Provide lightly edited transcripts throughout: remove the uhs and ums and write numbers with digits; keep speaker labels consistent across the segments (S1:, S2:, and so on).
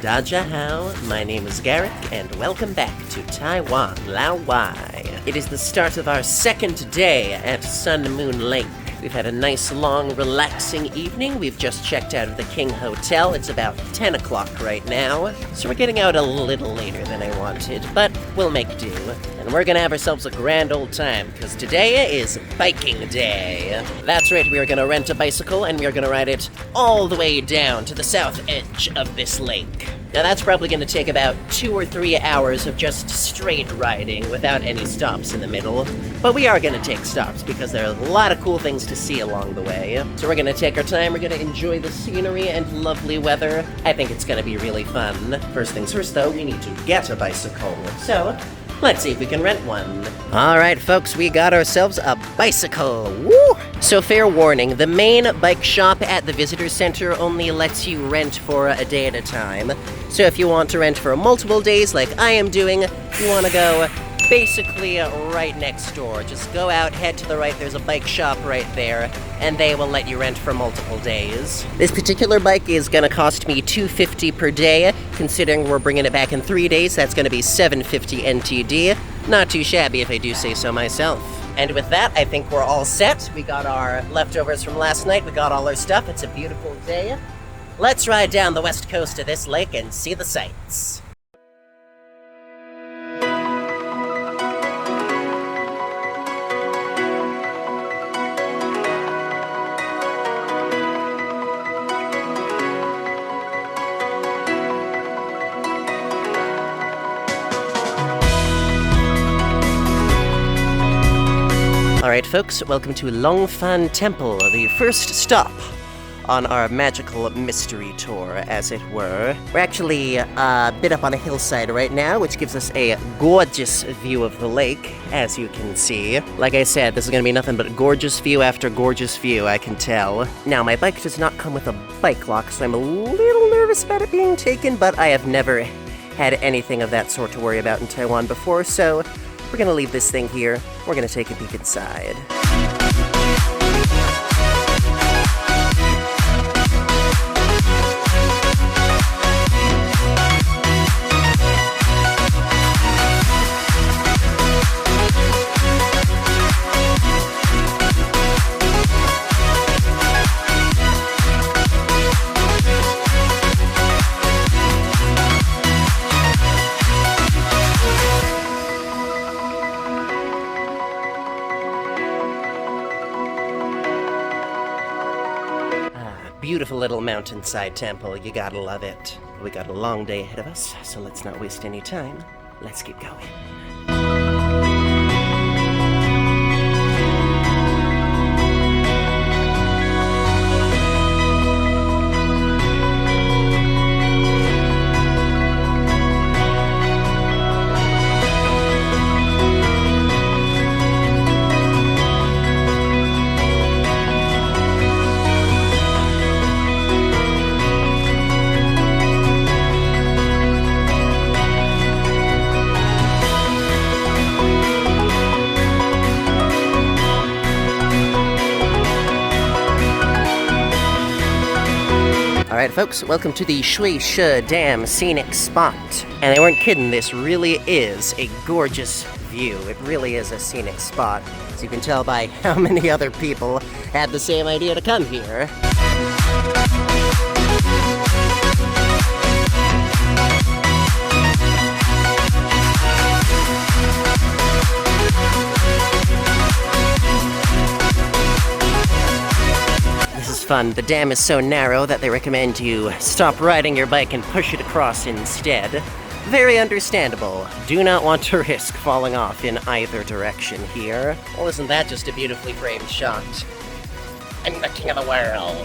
S1: Dajahao, my name is Garrick, and welcome back to Taiwan, Lao Wai. It is the start of our second day at Sun Moon Lake. We've had a nice, long, relaxing evening. We've just checked out of the King Hotel. It's about 10 o'clock right now, so we're getting out a little later than I wanted, but we'll make do. And we're gonna have ourselves a grand old time, because today is biking day. That's right, we are gonna rent a bicycle, and we are gonna ride it all the way down to the south edge of this lake. Now that's probably gonna take about 2 or 3 hours of just straight riding without any stops in the middle. But we are gonna take stops because there are a lot of cool things to see along the way. So we're gonna take our time, we're gonna enjoy the scenery and lovely weather. I think it's gonna be really fun. First things first though, we need to get a bicycle. So, let's see if we can rent one. Alright folks, we got ourselves a bicycle. Woo! So fair warning, the main bike shop at the visitor center only lets you rent for a day at a time. So if you want to rent for multiple days like I am doing, you want to go basically right next door. Just go out, head to the right, there's a bike shop right there, and they will let you rent for multiple days. This particular bike is gonna cost me $250 per day. Considering we're bringing it back in 3 days, that's gonna be $750 NTD. Not too shabby if I do say so myself. And with that, I think we're all set. We got our leftovers from last night, we got all our stuff, it's a beautiful day. Let's ride down the west coast of this lake and see the sights. Alright folks, welcome to Longfan Temple, the first stop on our magical mystery tour, as it were. We're actually a bit up on a hillside right now, which gives us a gorgeous view of the lake, as you can see. Like I said, this is gonna be nothing but gorgeous view after gorgeous view, I can tell. Now, my bike does not come with a bike lock, so I'm a little nervous about it being taken, but I have never had anything of that sort to worry about in Taiwan before, so we're gonna leave this thing here. We're gonna take a peek inside. Beautiful little mountainside temple, you gotta love it. We got a long day ahead of us, so let's not waste any time. Let's keep going. Alright folks, welcome to the Shui She Dam scenic spot. And they weren't kidding, this really is a gorgeous view. It really is a scenic spot. As you can tell by how many other people had the same idea to come here. Fun. The dam is so narrow that they recommend you stop riding your bike and push it across instead. Very understandable. Do not want to risk falling off in either direction here. Well, isn't that just a beautifully framed shot? I'm the king of the world.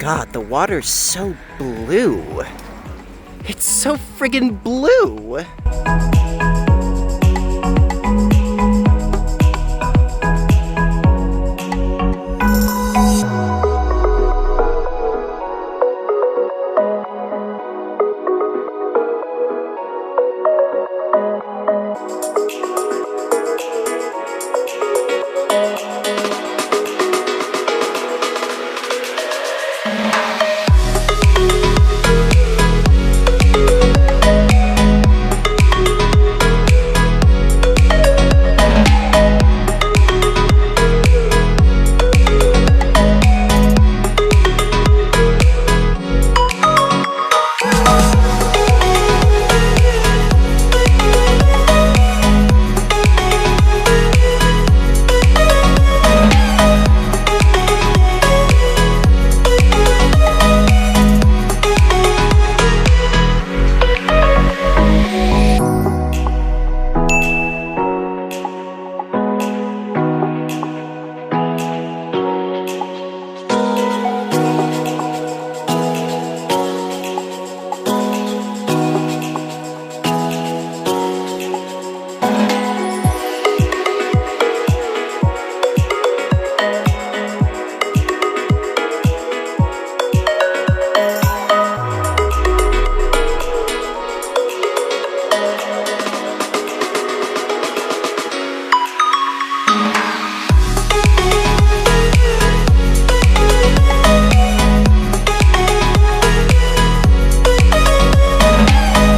S1: god, the water's so blue. It's so friggin' blue!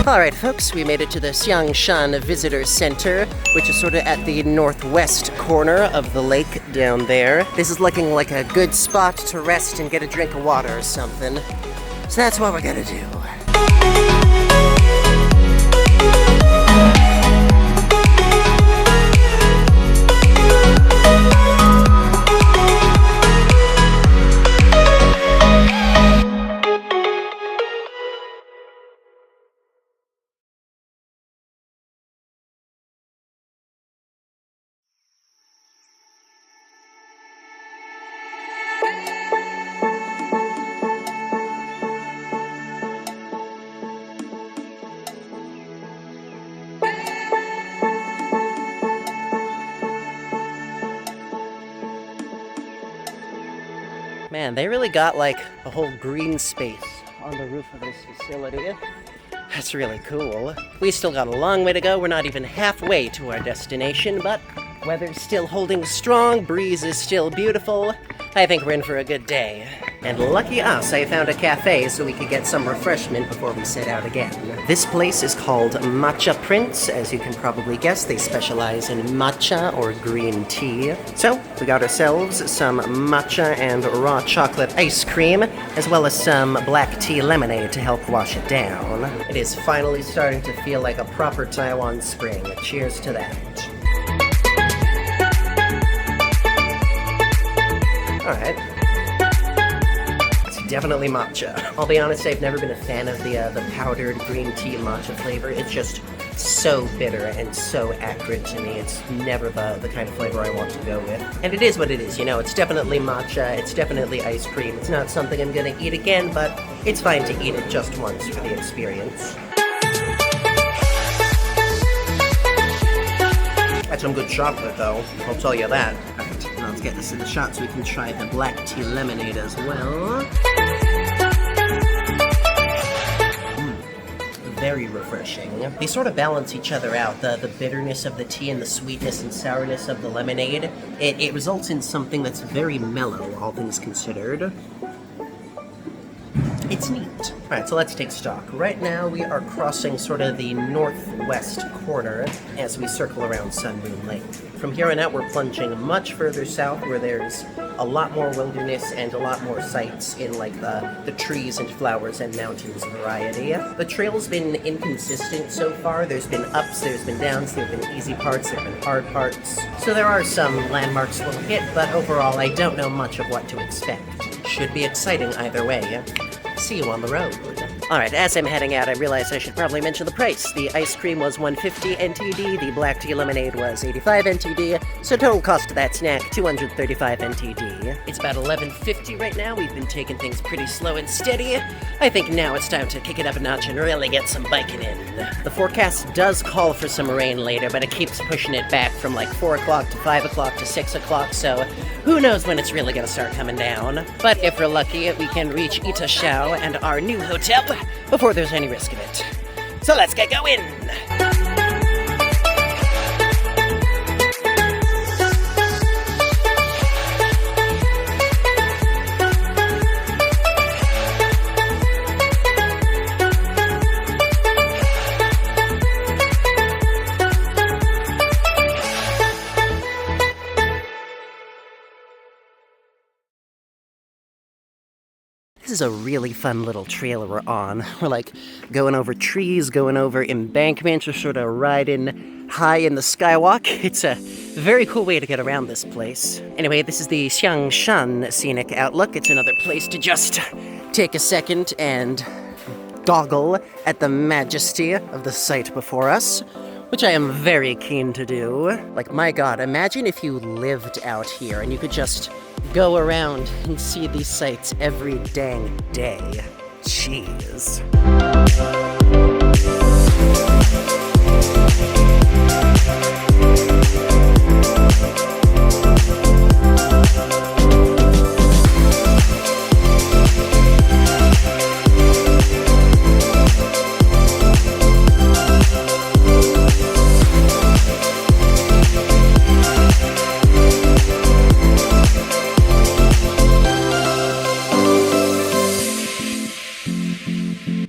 S1: Alright folks, we made it to the Xiangshan Visitor Center, which is sort of at the northwest corner of the lake down there. This is looking like a good spot to rest and get a drink of water or something. So that's what we're gonna do. Man, they really got like a whole green space on the roof of this facility. That's really cool. We still got a long way to go. We're not even halfway to our destination, but weather's still holding strong, breeze is still beautiful. I think we're in for a good day. And lucky us, I found a cafe so we could get some refreshment before we set out again. This place is called Matcha Prince. As you can probably guess, they specialize in matcha or green tea. So, we got ourselves some matcha and raw chocolate ice cream, as well as some black tea lemonade to help wash it down. It is finally starting to feel like a proper Taiwan spring. Cheers to that. Alright. It's definitely matcha. I'll be honest, I've never been a fan of the powdered green tea matcha flavor. It's just so bitter and so acrid to me. It's never the kind of flavor I want to go with. And it is what it is, you know, it's definitely matcha, it's definitely ice cream. It's not something I'm gonna eat again, but it's fine to eat it just once for the experience. That's some good chocolate, though. I'll tell you that. Alright, now let's get this in the shot so we can try the black tea lemonade as well. Very refreshing. They sort of balance each other out. The bitterness of the tea and the sweetness and sourness of the lemonade. It results in something that's very mellow, all things considered. It's neat. Alright, so let's take stock. Right now we are crossing sort of the northwest corner as we circle around Sun Moon Lake. From here on out we're plunging much further south where there's a lot more wilderness and a lot more sights in like the trees and flowers and mountains variety. The trail's been inconsistent so far. There's been ups, there's been downs, there have been easy parts, there have been hard parts. So there are some landmarks we'll hit, but overall I don't know much of what to expect. Should be exciting either way. See you on the road. Alright, as I'm heading out, I realized I should probably mention the price. The ice cream was 150 NTD, the black tea lemonade was 85 NTD, so total cost of that snack, 235 NTD. It's about 11:50 right now. We've been taking things pretty slow and steady. I think now it's time to kick it up a notch and really get some biking in. The forecast does call for some rain later, but it keeps pushing it back from like 4 o'clock to 5 o'clock to 6 o'clock, so who knows when it's really gonna start coming down. But if we're lucky, we can reach Ita Thao and our new hotel before there's any risk of it. So let's get going! This is a really fun little trail we're on. We're like going over trees, going over embankments, or sort of riding high in the skywalk. It's a very cool way to get around this place. Anyway, this is the Xiangshan Scenic Outlook. It's another place to just take a second and goggle at the majesty of the sight before us, which I am very keen to do. Like, my god, imagine if you lived out here and you could just go around and see these sights every dang day. Jeez.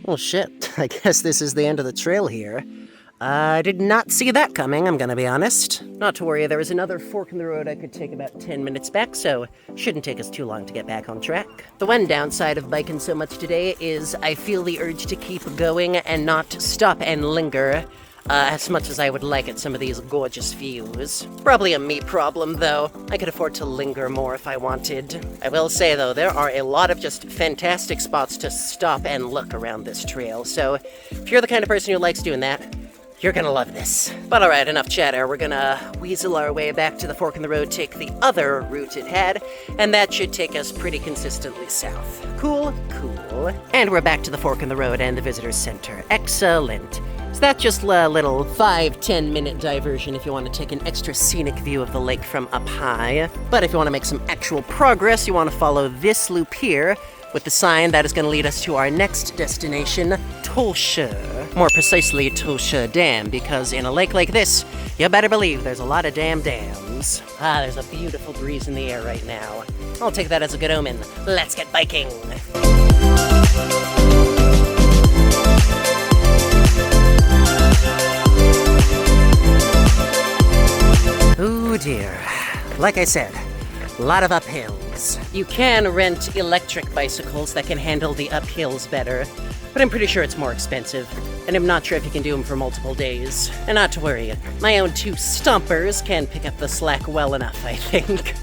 S1: Well, shit. I guess this is the end of the trail here. I did not see that coming, I'm gonna be honest. Not to worry, there is another fork in the road I could take about 10 minutes back, so shouldn't take us too long to get back on track. The one downside of biking so much today is I feel the urge to keep going and not stop and linger as much as I would like at some of these gorgeous views. Probably a me problem, though. I could afford to linger more if I wanted. I will say, though, there are a lot of just fantastic spots to stop and look around this trail, so if you're the kind of person who likes doing that, you're gonna love this. But alright, enough chatter. We're gonna weasel our way back to the fork in the road, take the other route it had, and that should take us pretty consistently south. Cool, cool. And we're back to the fork in the road and the visitor center. Excellent. So that's just a little 5-10 minute diversion if you want to take an extra scenic view of the lake from up high. But if you want to make some actual progress, you want to follow this loop here with the sign that is going to lead us to our next destination, Toshe. More precisely, Toshe Dam, because in a lake like this, you better believe there's a lot of damn dams. Ah, there's a beautiful breeze in the air right now. I'll take that as a good omen. Let's get biking! Oh dear. Like I said, a lot of uphills. You can rent electric bicycles that can handle the uphills better, but I'm pretty sure it's more expensive, and I'm not sure if you can do them for multiple days. And not to worry, my own 2 stompers can pick up the slack well enough, I think.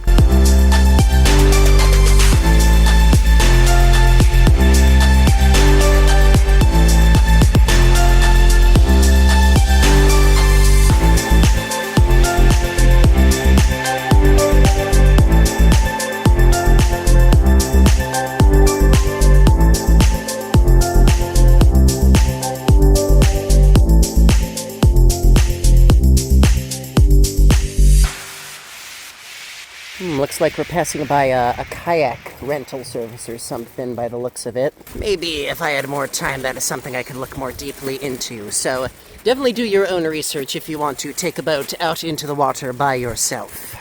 S1: Looks like we're passing by a kayak rental service or something by the looks of it. Maybe if I had more time, that is something I could look more deeply into. So definitely do your own research if you want to take a boat out into the water by yourself.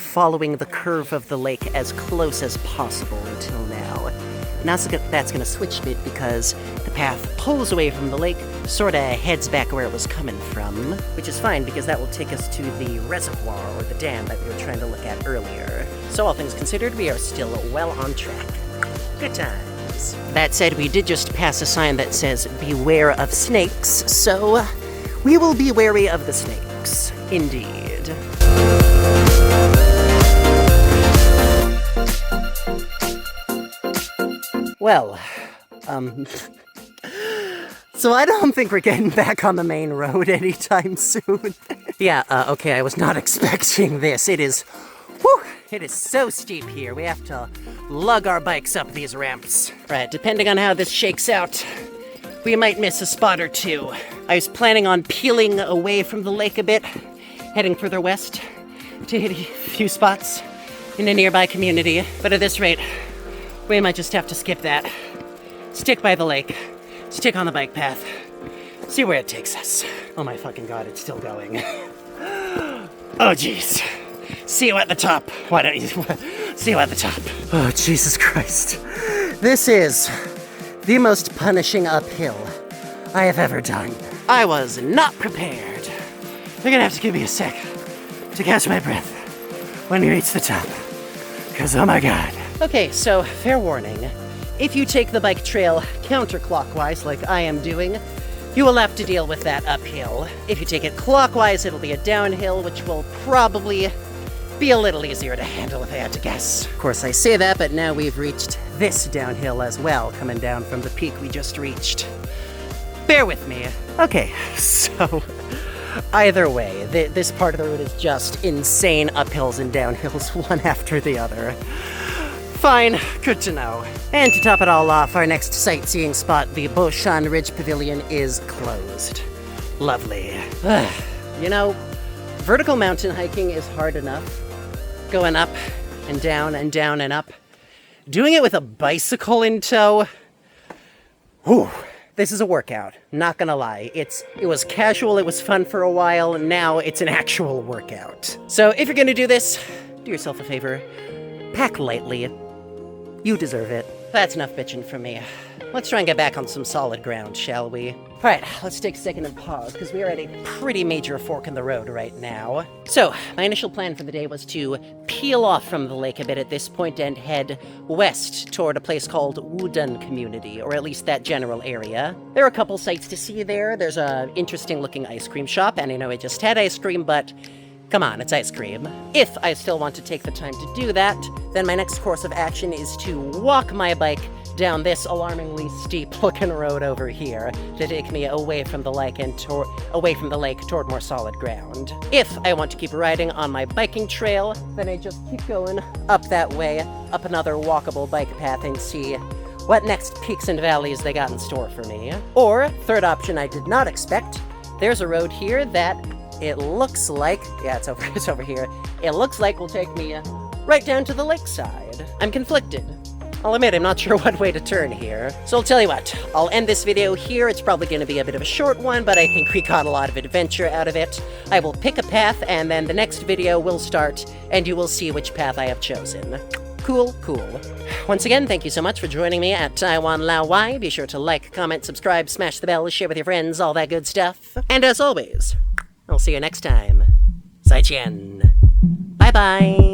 S1: following the curve of the lake as close as possible until now. Now that's gonna switch a bit because the path pulls away from the lake, sorta heads back where it was coming from, which is fine because that will take us to the reservoir or the dam that we were trying to look at earlier. So all things considered, we are still well on track. Good times. That said, we did just pass a sign that says, beware of snakes, so we will be wary of the snakes. Indeed. Well, so I don't think we're getting back on the main road anytime soon. Yeah, okay, I was not expecting this. It is so steep here. We have to lug our bikes up these ramps. Right, depending on how this shakes out, we might miss a spot or two. I was planning on peeling away from the lake a bit, heading further west to hit a few spots in a nearby community, but at this rate, we might just have to skip that. Stick by the lake, stick on the bike path, see where it takes us. Oh my fucking god, it's still going. Oh jeez. See you at the top. Why don't you see you at the top? Oh Jesus Christ. This is the most punishing uphill I have ever done. I was not prepared. You're gonna have to give me a sec to catch my breath when we reach the top. Because oh my god. Okay, so fair warning. If you take the bike trail counterclockwise like I am doing, you will have to deal with that uphill. If you take it clockwise, it'll be a downhill, which will probably be a little easier to handle if I had to guess. Of course, I say that, but now we've reached this downhill as well, coming down from the peak we just reached. Bear with me. Okay, so either way, this part of the route is just insane uphills and downhills, one after the other. Fine, good to know. And to top it all off, our next sightseeing spot, the Beauchamp Ridge Pavilion, is closed. Lovely. You know, vertical mountain hiking is hard enough. Going up and down and down and up. Doing it with a bicycle in tow, whew, this is a workout, not gonna lie. It was casual, it was fun for a while, and now it's an actual workout. So if you're gonna do this, do yourself a favor, pack lightly. You deserve it. That's enough bitching from me. Let's try and get back on some solid ground, shall we? Alright, let's take a second and pause, because we are at a pretty major fork in the road right now. So, my initial plan for the day was to peel off from the lake a bit at this point and head west toward a place called Wudun Community, or at least that general area. There are a couple sights to see there. There's an interesting looking ice cream shop, and I know I just had ice cream, but come on, it's ice cream. If I still want to take the time to do that, then my next course of action is to walk my bike down this alarmingly steep-looking road over here to take me away from the lake and toward more solid ground. If I want to keep riding on my biking trail, then I just keep going up that way, up another walkable bike path and see what next peaks and valleys they got in store for me. Or, third option I did not expect, there's a road here that it looks like, yeah, it's over here. It looks like will take me right down to the lakeside. I'm conflicted. I'll admit I'm not sure what way to turn here. So I'll tell you what, I'll end this video here. It's probably going to be a bit of a short one, but I think we got a lot of adventure out of it. I will pick a path, and then the next video will start, and you will see which path I have chosen. Cool, cool. Once again, thank you so much for joining me at Taiwan Lao Wai. Be sure to like, comment, subscribe, smash the bell, share with your friends, all that good stuff. And as always, I'll see you next time. 再见. Bye-bye.